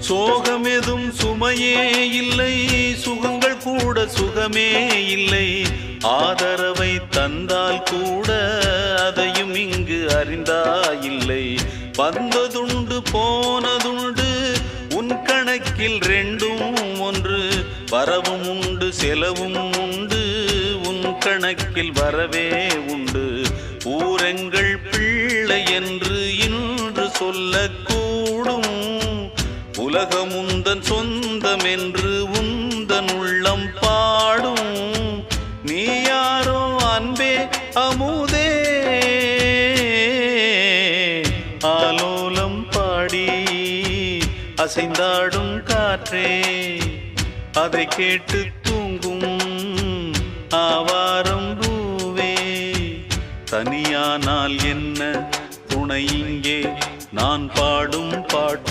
சோகமெதும் சுமையே இல்லை, சுகங்கள் கூட சுகமே இல்லை. ஆதரவை தந்தால் கூட அதையும் இங்கு அறிந்தாயில்லை. வந்ததுண்டு போனதுண்டு உன் கணக்கில் ரெண்டும் ஒன்று. வரவும் உண்டு செலவும் உண்டு, உன் கணக்கில் வரவே உண்டு. ஊரெங்கள் பிள்ளை என்று இன்று சொல்லக்கூடும். உலகம் உந்தன் சொந்தம் என்று உந்தன் உள்ளம் பாடும். நீ யாரோ அன்பே அமுதே, ஆலோலம் பாடி அசைந்தாடும் காற்றே, அதை கேட்டு தூங்கும் ஆவாரம் பூவே. தனியானால் என்ன துணை இங்கே, நான் பாடும் பாட்டு